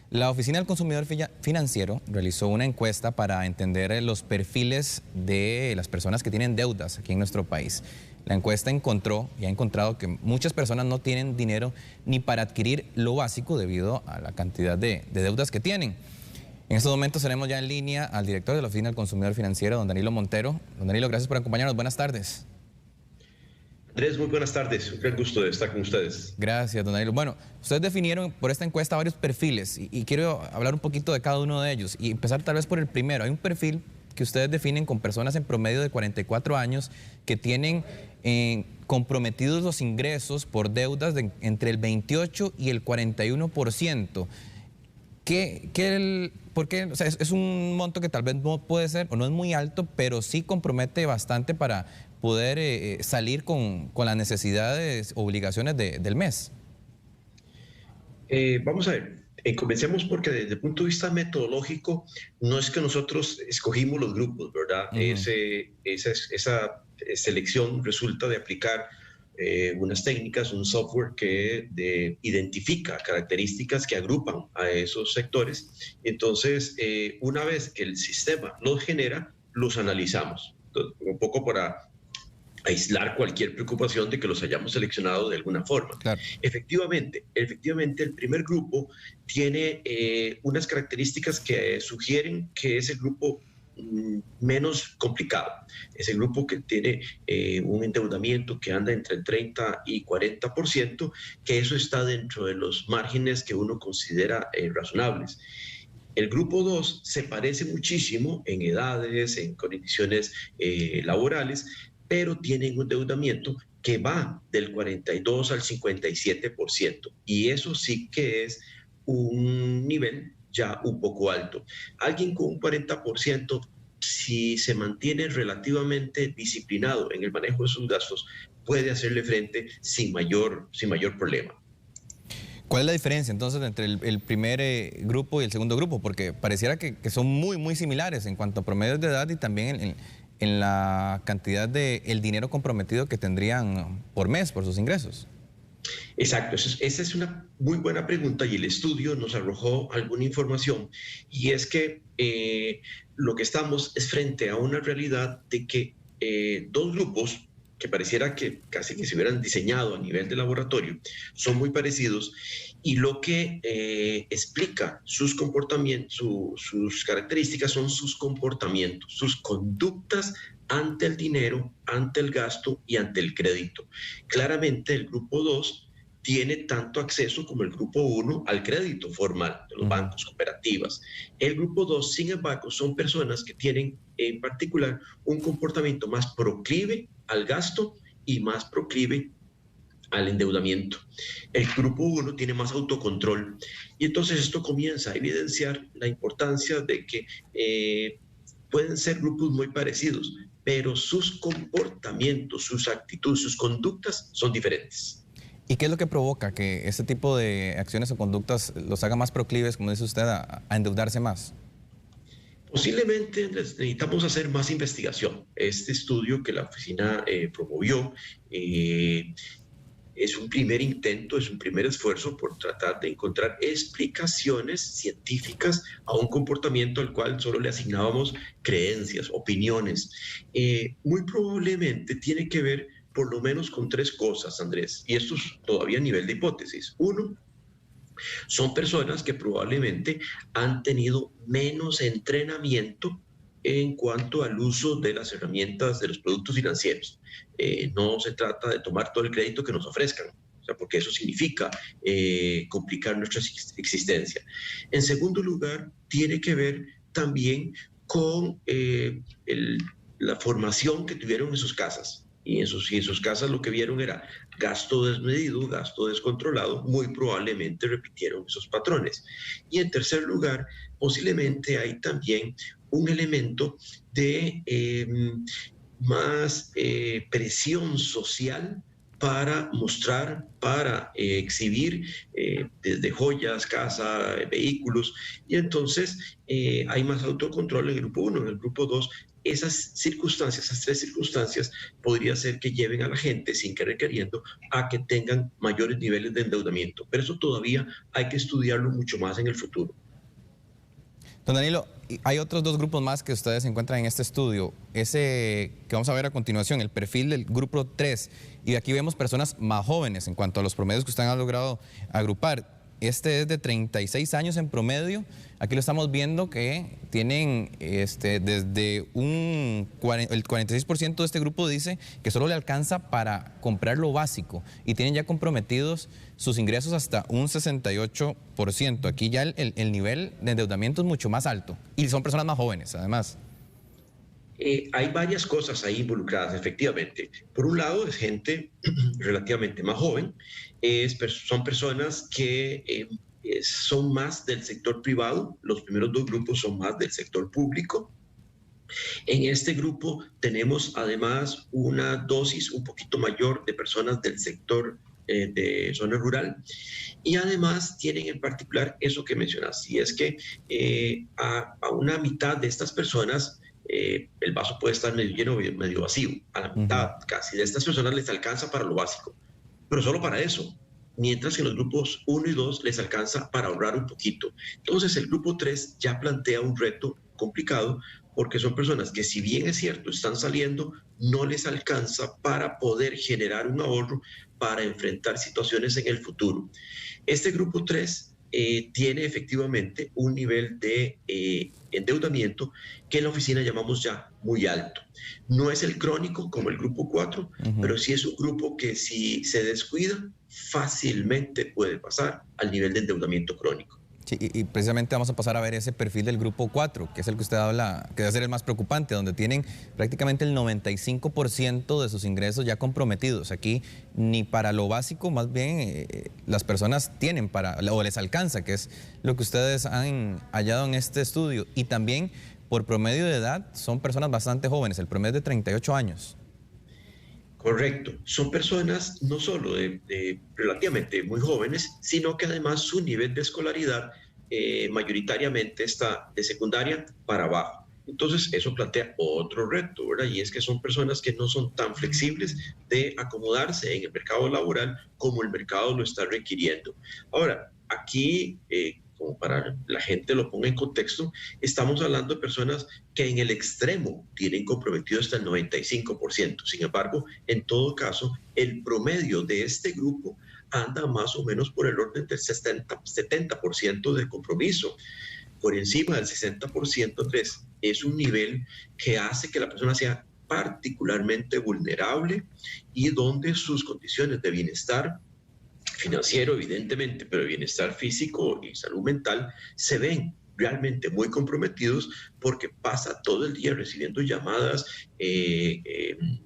La Oficina del Consumidor Financiero realizó una encuesta para entender los perfiles de las personas que tienen deudas aquí en nuestro país. La encuesta encontró y ha encontrado que muchas personas no tienen dinero ni para adquirir lo básico debido a la cantidad de deudas que tienen. En estos momentos tenemos ya en línea al director de la Oficina del Consumidor Financiero, don Danilo Montero. Don Danilo, gracias por acompañarnos. Buenas tardes. Andrés, muy buenas tardes. Un gran gusto de estar con ustedes. Gracias, don Danilo. Bueno, ustedes definieron por esta encuesta varios perfiles y quiero hablar un poquito de cada uno de ellos y empezar tal vez por el primero. Hay un perfil que ustedes definen con personas en promedio de 44 años que tienen comprometidos los ingresos por deudas de entre el 28 y el 41%. ¿Por qué? O sea, es un monto que tal vez no puede ser o no es muy alto, pero sí compromete bastante para poder salir con las necesidades, obligaciones del mes. Vamos a ver, comencemos porque desde el punto de vista metodológico no es que nosotros escogimos los grupos, ¿verdad? Esa selección resulta de aplicar unas técnicas, un software que identifica características que agrupan a esos sectores. Entonces, una vez que el sistema los genera, los analizamos. Entonces, un poco para aislar cualquier preocupación de que los hayamos seleccionado de alguna forma. Claro. Efectivamente, el primer grupo tiene unas características que sugieren que es el grupo menos complicado. Es el grupo que tiene un endeudamiento que anda entre el 30 y 40%, que eso está dentro de los márgenes que uno considera razonables. El grupo 2 se parece muchísimo en edades, en condiciones laborales, pero tienen un endeudamiento que va del 42 al 57%. Y eso sí que es un nivel ya un poco alto. Alguien con un 40%, si se mantiene relativamente disciplinado en el manejo de sus gastos, puede hacerle frente sin mayor problema. ¿Cuál es la diferencia entonces entre el primer grupo y el segundo grupo? Porque pareciera que son muy similares en cuanto a promedios de edad y también en la cantidad de el dinero comprometido que tendrían por mes por sus ingresos. Exacto, esa es una muy buena pregunta y el estudio nos arrojó alguna información, y es que lo que estamos es frente a una realidad de que dos grupos que pareciera que casi que se hubieran diseñado a nivel de laboratorio son muy parecidos, y lo que explica sus comportamientos, sus características son sus comportamientos, sus conductas ante el dinero, ante el gasto y ante el crédito. Claramente el grupo 2 tiene tanto acceso como el grupo 1 al crédito formal de los bancos, cooperativas. El grupo 2, sin embargo, son personas que tienen en particular un comportamiento más proclive al gasto y más proclive al endeudamiento. El grupo 1 tiene más autocontrol, y entonces esto comienza a evidenciar la importancia de que pueden ser grupos muy parecidos, pero sus comportamientos, sus actitudes, sus conductas son diferentes. ¿Y qué es lo que provoca que este tipo de acciones o conductas los haga más proclives, como dice usted, a endeudarse más? Posiblemente necesitamos hacer más investigación. Este estudio que la oficina promovió es un primer intento, es un primer esfuerzo por tratar de encontrar explicaciones científicas a un comportamiento al cual solo le asignábamos creencias, opiniones. Muy probablemente tiene que ver por lo menos con tres cosas, Andrés, y esto es todavía a nivel de hipótesis. Uno, son personas que probablemente han tenido menos entrenamiento en cuanto al uso de las herramientas de los productos financieros. No se trata de tomar todo el crédito que nos ofrezcan, o sea, porque eso significa complicar nuestra existencia. En segundo lugar, tiene que ver también con la formación que tuvieron en sus casas. Y en sus casas lo que vieron era gasto desmedido, gasto descontrolado, muy probablemente repitieron esos patrones. Y en tercer lugar, posiblemente hay también un elemento de más presión social para mostrar, para exhibir desde joyas, casa, vehículos, y entonces hay más autocontrol en el grupo 1. En el grupo 2, esas circunstancias, esas tres circunstancias, podría ser que lleven a la gente, sin querer queriendo, a que tengan mayores niveles de endeudamiento. Pero eso todavía hay que estudiarlo mucho más en el futuro. Don Danilo, hay otros dos grupos más que ustedes encuentran en este estudio. Ese que vamos a ver a continuación, el perfil del grupo 3. Y aquí vemos personas más jóvenes en cuanto a los promedios que ustedes han logrado agrupar. Este es de 36 años en promedio. Aquí lo estamos viendo que tienen desde el 46% de este grupo dice que solo le alcanza para comprar lo básico y tienen ya comprometidos sus ingresos hasta un 68%. Aquí ya el nivel de endeudamiento es mucho más alto y son personas más jóvenes además. Hay varias cosas ahí involucradas, efectivamente. Por un lado, es gente relativamente más joven, son personas que son más del sector privado, los primeros dos grupos son más del sector público. En este grupo tenemos además una dosis un poquito mayor de personas del sector de zona rural y además tienen en particular eso que mencionas, y es que a una mitad de estas personas el vaso puede estar medio lleno o medio vacío. A la mitad casi de estas personas les alcanza para lo básico, pero solo para eso. Mientras que en los grupos 1 y 2 les alcanza para ahorrar un poquito. Entonces el grupo 3 ya plantea un reto complicado porque son personas que, si bien es cierto, están saliendo, no les alcanza para poder generar un ahorro para enfrentar situaciones en el futuro. Este grupo 3 tiene efectivamente un nivel de endeudamiento que en la oficina llamamos ya muy alto. No es el crónico como el grupo 4, pero sí es un grupo que, si se descuida, fácilmente puede pasar al nivel de endeudamiento crónico. Sí, y precisamente vamos a pasar a ver ese perfil del grupo 4, que es el que usted habla, que debe ser el más preocupante, donde tienen prácticamente el 95% de sus ingresos ya comprometidos. Aquí ni para lo básico, más bien las personas tienen para, o les alcanza, que es lo que ustedes han hallado en este estudio. Y también por promedio de edad son personas bastante jóvenes, el promedio es de 38 años. Correcto. Son personas no solo de relativamente muy jóvenes, sino que además su nivel de escolaridad mayoritariamente está de secundaria para abajo. Entonces, eso plantea otro reto, ¿verdad? Y es que son personas que no son tan flexibles de acomodarse en el mercado laboral como el mercado lo está requiriendo. Ahora, aquí, como para la gente lo ponga en contexto, estamos hablando de personas que en el extremo tienen comprometido hasta el 95%. Sin embargo, en todo caso, el promedio de este grupo anda más o menos por el orden del 70% de compromiso. Por encima del 60%, es un nivel que hace que la persona sea particularmente vulnerable y donde sus condiciones de bienestar financiero, evidentemente, pero bienestar físico y salud mental se ven realmente muy comprometidos porque pasa todo el día recibiendo llamadas,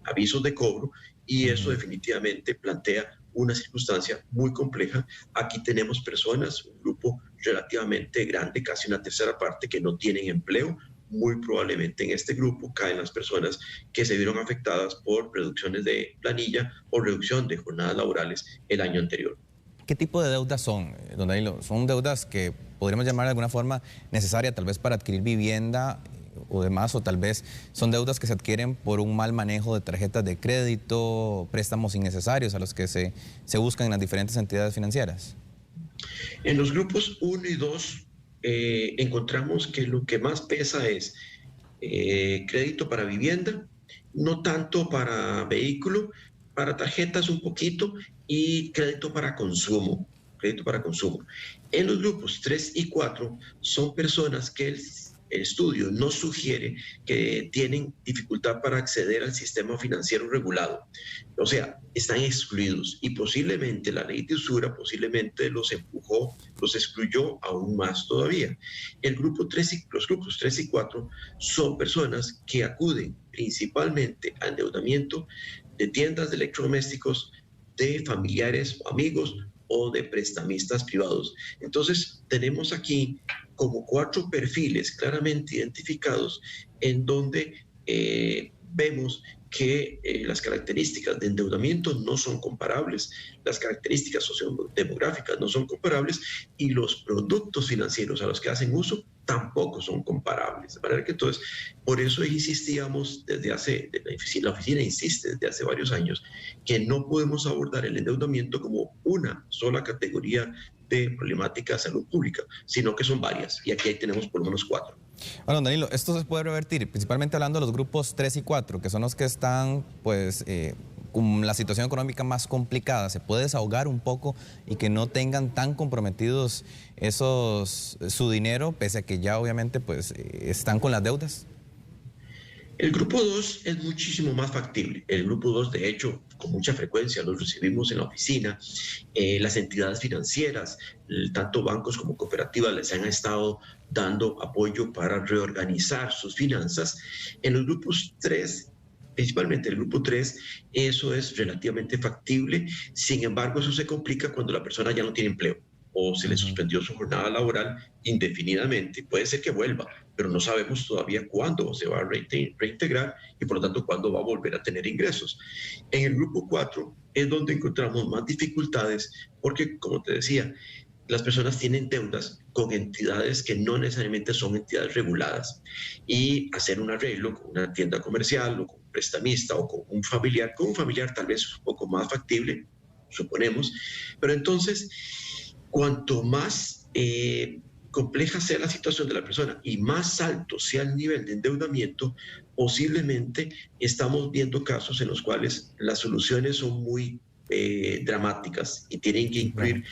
avisos de cobro, y eso definitivamente plantea una circunstancia muy compleja. Aquí tenemos personas, un grupo relativamente grande, casi una tercera parte, que no tienen empleo. Muy probablemente en este grupo caen las personas que se vieron afectadas por reducciones de planilla o reducción de jornadas laborales el año anterior. ¿Qué tipo de deudas son, don Danilo? ¿Son deudas que podríamos llamar de alguna forma necesaria tal vez para adquirir vivienda o demás, o tal vez son deudas que se adquieren por un mal manejo de tarjetas de crédito, préstamos innecesarios a los que se buscan en las diferentes entidades financieras? En los grupos 1 y 2 encontramos que lo que más pesa es crédito para vivienda, no tanto para vehículo, para tarjetas un poquito, y crédito para consumo. Crédito para consumo. En los grupos 3 y 4 son personas que el estudio nos sugiere que tienen dificultad para acceder al sistema financiero regulado. O sea, están excluidos, y posiblemente la ley de usura posiblemente los empujó, los excluyó aún más todavía. Los grupos 3 y 4 son personas que acuden principalmente a endeudamiento de tiendas de electrodomésticos, de familiares o amigos o de prestamistas privados. Entonces, tenemos aquí como 4 perfiles claramente identificados en donde vemos que las características de endeudamiento no son comparables, las características sociodemográficas no son comparables y los productos financieros a los que hacen uso tampoco son comparables. De manera que entonces, por eso insistíamos la oficina insiste desde hace varios años que no podemos abordar el endeudamiento como una sola categoría de problemática de salud pública, sino que son varias, y aquí tenemos por lo menos 4. Bueno, Danilo, esto se puede revertir, principalmente hablando de los grupos 3 y 4, que son los que están, pues, con la situación económica más complicada. ¿Se puede desahogar un poco y que no tengan tan comprometidos su dinero, pese a que ya obviamente, pues, están con las deudas? El grupo 2 es muchísimo más factible. El grupo 2, de hecho, con mucha frecuencia los recibimos en la oficina. Las entidades financieras, tanto bancos como cooperativas, les han estado dando apoyo para reorganizar sus finanzas. En los grupos 3, principalmente el grupo 3, eso es relativamente factible. Sin embargo, eso se complica cuando la persona ya no tiene empleo o se le suspendió su jornada laboral indefinidamente. Puede ser que vuelva, pero no sabemos todavía cuándo se va a reintegrar y por lo tanto cuándo va a volver a tener ingresos. En el grupo 4 es donde encontramos más dificultades porque, como te decía, las personas tienen deudas con entidades que no necesariamente son entidades reguladas y hacer un arreglo con una tienda comercial o con un prestamista o con un familiar tal vez es un poco más factible, suponemos, pero entonces cuanto más compleja sea la situación de la persona y más alto sea el nivel de endeudamiento, posiblemente estamos viendo casos en los cuales las soluciones son muy dramáticas y tienen que incluir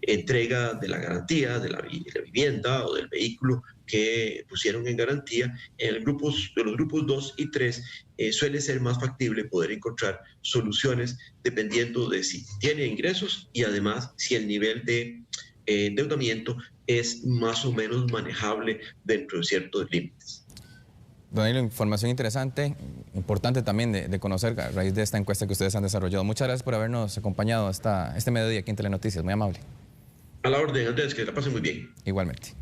entrega de la garantía de la vivienda o del vehículo que pusieron en garantía. De los grupos 2 y 3 suele ser más factible poder encontrar soluciones dependiendo de si tiene ingresos y además si el nivel de endeudamiento es más o menos manejable dentro de ciertos límites. Danilo, información interesante, importante también de conocer a raíz de esta encuesta que ustedes han desarrollado. Muchas gracias por habernos acompañado este mediodía aquí en Telenoticias. Muy amable. A la orden, Andrés, que la pasen muy bien. Igualmente.